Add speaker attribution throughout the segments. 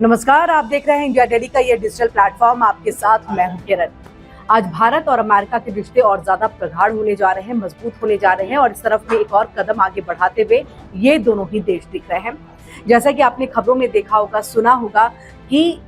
Speaker 1: नमस्कार, आप देख रहे हैं इंडिया डेली का ये डिजिटल प्लेटफॉर्म। आपके साथ मैं हूं किरण। आज भारत और अमेरिका के रिश्ते और ज्यादा प्रगाढ़ होने जा रहे हैं, मजबूत होने जा रहे हैं और इस तरफ में एक और कदम आगे बढ़ाते हुए ये दोनों ही देश दिख रहे हैं। जैसा कि आपने खबरों में देखा होगा, सुना होगा कि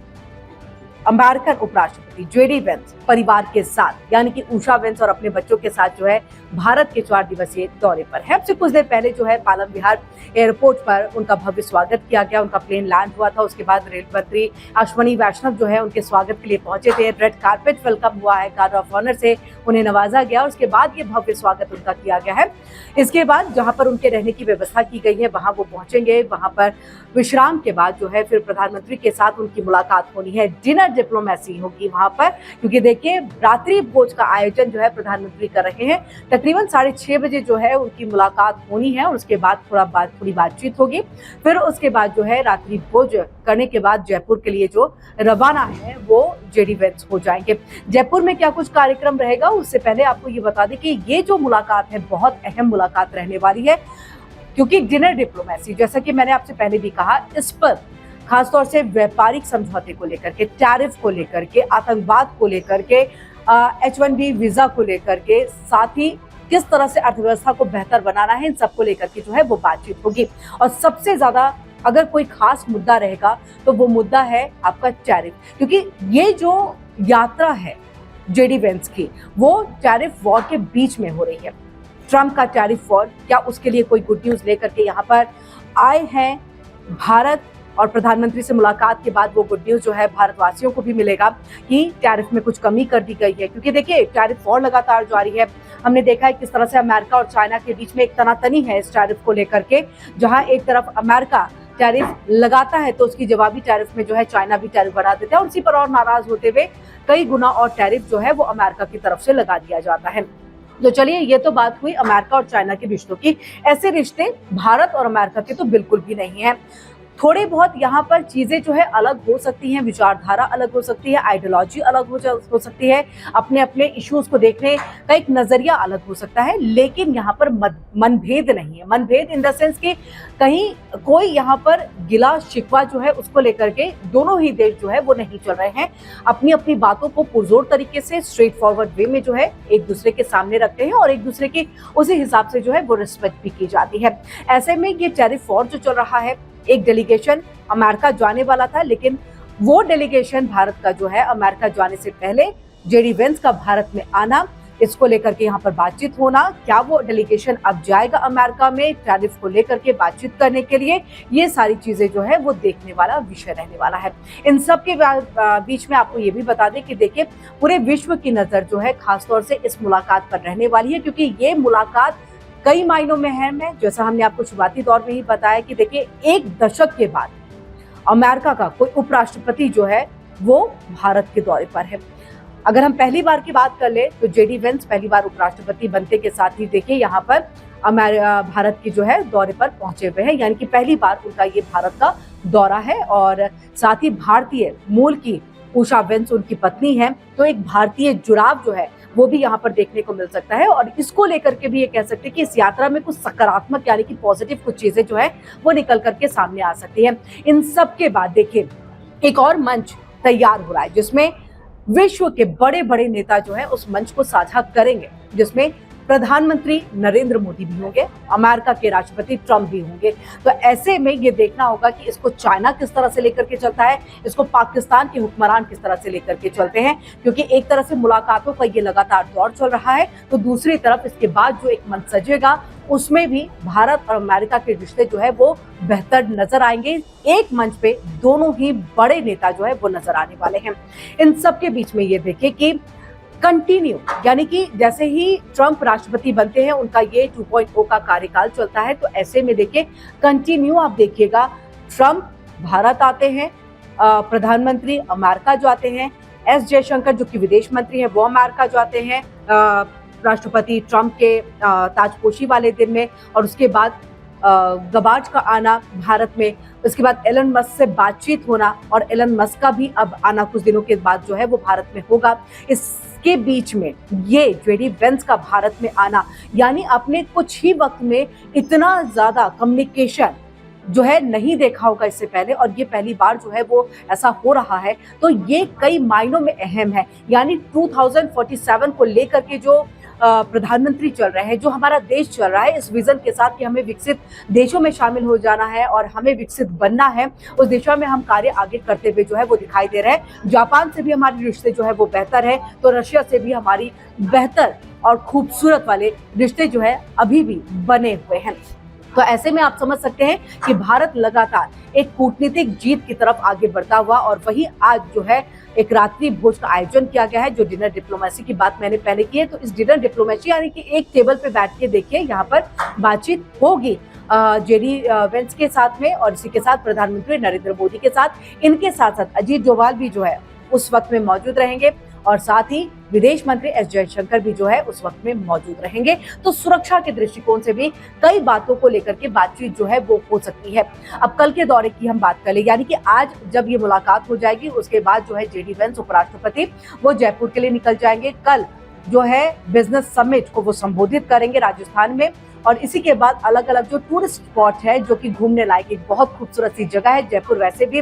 Speaker 1: अमेरिकन उपराष्ट्रपति जेडी वेंस परिवार के साथ यानी कि उषा वेंस और अपने बच्चों के साथ जो है भारत के 4 दिवसीय दौरे पर है। अब से कुछ देर पहले जो है पालम विहार एयरपोर्ट पर उनका भव्य स्वागत किया गया। उनका प्लेन लैंड हुआ था। उसके बाद रेल मंत्री अश्विनी वैष्णव जो है उनके स्वागत के लिए पहुंचे थे। रेड कार्पेट वेलकम हुआ है, गार्ड ऑफ ऑनर से उन्हें नवाजा गया और उसके बाद ये भव्य स्वागत उनका किया गया है। इसके बाद जहां पर उनके रहने की व्यवस्था की गई है वहां वो पहुंचेंगे। वहां पर विश्राम के बाद जो है फिर प्रधानमंत्री के साथ उनकी मुलाकात होनी है। डिनर डिप्लोमेसी होगी वहां पर, क्योंकि देखिए रात्रि भोज का आयोजन जो है प्रधानमंत्री कर रहे हैं। तकरीबन 6:30 बजे जो है उनकी मुलाकात होनी है और उसके बाद थोड़ी बातचीत होगी। फिर उसके बाद जो है रात्रि भोज करने के बाद जयपुर के लिए जो रवाना है वो जेडी वेंस हो जाएंगे। जयपुर में क्या कुछ कार्यक्रम रहेगा उससे पहले आपको ये बता दें कि ये जो मुलाकात है बहुत अहम मुलाकात रहने वाली है, क्योंकि डिनर डिप्लोमेसी, जैसा कि मैंने आपसे पहले भी कहा, इस पर खासतौर से व्यापारिक समझौते को लेकर के, टैरिफ को लेकर के, आतंकवाद को लेकर के, H1B वीजा को लेकर के, साथ ही किस तरह से अर्थव्यवस्था को बेहतर बनाना है, इन सबको लेकर के जो है वो बातचीत होगी। और सबसे ज्यादा अगर कोई खास मुद्दा रहेगा तो वो मुद्दा है आपका टैरिफ, क्योंकि ये जो यात्रा है जेडी वेंस की वो टैरिफ वॉर के बीच में हो रही है। ट्रंप का टैरिफ वॉर, क्या उसके लिए कोई गुड न्यूज लेकर के यहाँ पर आए हैं भारत, और प्रधानमंत्री से मुलाकात के बाद वो गुड न्यूज जो है भारतवासियों को भी मिलेगा कि टैरिफ में कुछ कमी कर दी गई है। क्योंकि देखिए टैरिफ वॉर लगातार जारी है। हमने देखा है किस तरह से अमेरिका और चाइना के बीच में एक तनातनी है इस टैरिफ को लेकर के, जहां एक तरफ अमेरिका टैरिफ लगाता है तो उसकी जवाबी टैरिफ में जो है चाइना भी टैरिफ बढ़ा देता है और उसी पर और नाराज होते हुए कई गुना और टैरिफ जो है वो अमेरिका की तरफ से लगा दिया जाता है। तो चलिए, ये तो बात हुई अमेरिका और चाइना के रिश्तों की। ऐसे रिश्ते भारत और अमेरिका के तो बिल्कुल भी नहीं है। थोड़े बहुत यहाँ पर चीजें जो है अलग हो सकती हैं, विचारधारा अलग हो सकती है, आइडियोलॉजी अलग हो सकती है, अपने अपने इश्यूज को देखने का एक नजरिया अलग हो सकता है, लेकिन यहाँ पर मनभेद नहीं है। मनभेद इन द सेंस कि कहीं कोई यहाँ पर गिला शिकवा जो है उसको लेकर के दोनों ही देश जो है वो नहीं चल रहे हैं। अपनी अपनी बातों को पुरजोर तरीके से स्ट्रेट फॉरवर्ड वे में जो है एक दूसरे के सामने रखते हैं और एक दूसरे की उसी हिसाब से जो है वो रिस्पेक्ट भी की जाती है। ऐसे में ये टैरिफ वॉर जो चल रहा है, एक डेलीगेशन अमेरिका जाने वाला था, लेकिन वो डेलीगेशन भारत का जो है अमेरिका जाने से पहले जेडी वेंस का भारत में आना, इसको लेकर के यहाँ पर बातचीत होना, क्या वो डेलीगेशन अब जाएगा अमेरिका में टैरिफ को लेकर के बातचीत करने के लिए, ये सारी चीजें जो है वो देखने वाला विषय रहने वाला है। इन सब के बीच में आपको ये भी बता दें कि देखिए पूरे विश्व की नजर जो है खासतौर से इस मुलाकात पर रहने वाली है, क्योंकि ये मुलाकात कई मायनों में अहम है। जैसा हमने आपको शुरुआती दौर में ही बताया कि देखिए 1 दशक के बाद अमेरिका का कोई उपराष्ट्रपति जो है वो भारत के दौरे पर है। अगर हम पहली बार की बात कर ले तो जेडी वेंस पहली बार उपराष्ट्रपति बनते के साथ ही देखिए यहाँ पर भारत की जो है दौरे पर पहुंचे हुए हैं, यानी कि पहली बार उनका ये भारत का दौरा है। और साथ ही भारतीय मूल की उषा वेंस उनकी पत्नी है, तो एक भारतीय जुड़ाव जो है वो भी यहाँ पर देखने को मिल सकता है। और इसको लेकर के भी ये कह सकते हैं कि इस यात्रा में कुछ सकारात्मक यानी कि पॉजिटिव कुछ चीजें जो है वो निकल करके सामने आ सकती है। इन सब के बाद देखिए एक और मंच तैयार हो रहा है जिसमें विश्व के बड़े बड़े नेता जो है उस मंच को साझा करेंगे, जिसमें प्रधानमंत्री नरेंद्र मोदी भी होंगे, अमेरिका के राष्ट्रपति ट्रंप भी होंगे। तो ऐसे में ये देखना होगा कि इसको चाइना किस तरह से लेकर के चलता है, इसको पाकिस्तान के हुक्मरान किस तरह से लेकर के चलते हैं, क्योंकि एक तरह से मुलाकातों का ये लगातार दौर चल रहा है, तो दूसरी तरफ इसके बाद जो एक मंच सजेगा उसमें भी भारत और अमेरिका के रिश्ते जो है वो बेहतर नजर आएंगे। एक मंच पे दोनों ही बड़े नेता जो है वो नजर आने वाले हैं। इन सब के बीच में ये देखिए कि कंटिन्यू, यानी कि जैसे ही ट्रंप राष्ट्रपति बनते हैं उनका ये 2.0 का कार्यकाल चलता है, तो ऐसे में देखिए कंटिन्यू आप देखिएगा ट्रंप भारत आते हैं, प्रधानमंत्री अमेरिका जो आते हैं, एस जयशंकर जो कि विदेश मंत्री हैं वो अमेरिका जो आते हैं राष्ट्रपति ट्रंप के ताजपोशी वाले दिन में, और उसके बाद गबार्ड का आना भारत में, उसके बाद एलन मस्क से बातचीत होना, और एलन मस्क का भी अब आना कुछ दिनों के बाद जो है वो भारत में होगा। इसके बीच में ये जेडी वेंस का भारत में आना, यानी अपने कुछ ही वक्त में इतना ज्यादा कम्युनिकेशन जो है नहीं देखा होगा इससे पहले, और ये पहली बार जो है वो ऐसा हो रहा है। तो ये कई मायनों में अहम है। यानी 2047 को लेकर के जो प्रधानमंत्री चल रहे हैं, जो हमारा देश चल रहा है इस विजन के साथ कि हमें विकसित देशों में शामिल हो जाना है और हमें विकसित बनना है, उस दिशा में हम कार्य आगे करते हुए जो है वो दिखाई दे रहे हैं। जापान से भी हमारे रिश्ते जो है वो बेहतर है, तो रशिया से भी हमारी बेहतर और खूबसूरत वाले रिश्ते जो है अभी भी बने हुए हैं। तो ऐसे में आप समझ सकते हैं कि भारत लगातार एक कूटनीतिक जीत की तरफ आगे बढ़ता हुआ, और वही आज जो है एक रात्रि भोज का आयोजन किया गया है। जो डिनर डिप्लोमेसी की बात मैंने पहले की है, तो इस डिनर डिप्लोमेसी यानी कि एक टेबल पे बैठ के देखिए यहाँ पर बातचीत होगी जेडी वेंस के साथ में, और इसी के साथ प्रधानमंत्री नरेंद्र मोदी के साथ। इनके साथ साथ अजीत डोभाल भी जो है उस वक्त में मौजूद रहेंगे, और साथ ही विदेश मंत्री एस जयशंकर भी जो है उस वक्त में मौजूद रहेंगे। तो सुरक्षा के दृष्टिकोण से भी कई बातों को लेकर के बातचीत जो है वो हो सकती है। अब कल के दौरे की हम बात कर ले, यानी कि आज जब ये मुलाकात हो जाएगी उसके बाद जो है जेडी वेंस उपराष्ट्रपति वो जयपुर के लिए निकल जाएंगे। कल जो है बिजनेस समिट को वो संबोधित करेंगे राजस्थान में, और इसी के बाद अलग अलग जो टूरिस्ट स्पॉट है जो कि घूमने लायक एक बहुत खूबसूरत सी जगह है। जयपुर वैसे भी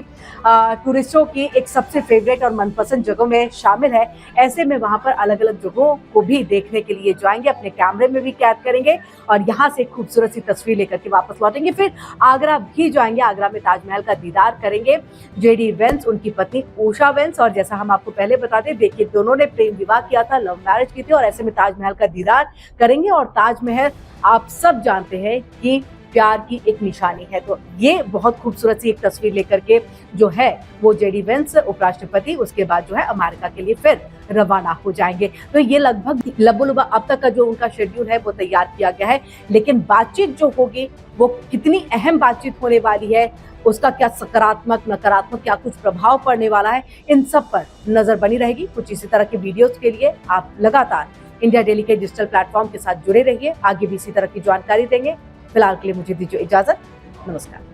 Speaker 1: टूरिस्टों की एक सबसे फेवरेट और मनपसंद जगहों में शामिल है। ऐसे में वहां पर अलग अलग जगहों को भी देखने के लिए जाएंगे, अपने कैमरे में भी कैद करेंगे और यहाँ से खूबसूरत सी तस्वीर लेकर के वापस लौटेंगे। फिर आगरा भी जाएंगे, आगरा में ताजमहल का दीदार करेंगे जेडी वेंस, उनकी पत्नी उषा वेंस। और जैसा हम आपको पहले बताते, देखिए दोनों ने प्रेम विवाह किया था, लव मैरिज की थी, और ऐसे में ताजमहल का दीदार करेंगे। और ताजमहल आप सब जानते हैं कि प्यार की एक निशानी है, तो ये बहुत खूबसूरत सी एक तस्वीर लेकर के जो है वो जेडी वेंस उपराष्ट्रपति उसके बाद जो है अमेरिका के लिए फिर रवाना हो जाएंगे। तो ये लगभग लबोलुबा अब तक का जो उनका शेड्यूल है वो तैयार किया गया है। लेकिन बातचीत जो होगी वो कितनी अहम बातचीत होने वाली है, उसका क्या सकारात्मक नकारात्मक क्या कुछ प्रभाव पड़ने वाला है, इन सब पर नजर बनी रहेगी। कुछ इसी तरह के वीडियोस के लिए आप लगातार इंडिया डेली के डिजिटल प्लेटफॉर्म के साथ जुड़े रहिए, आगे भी इसी तरह की जानकारी देंगे। फिलहाल के लिए मुझे दीजिए इजाजत, नमस्कार।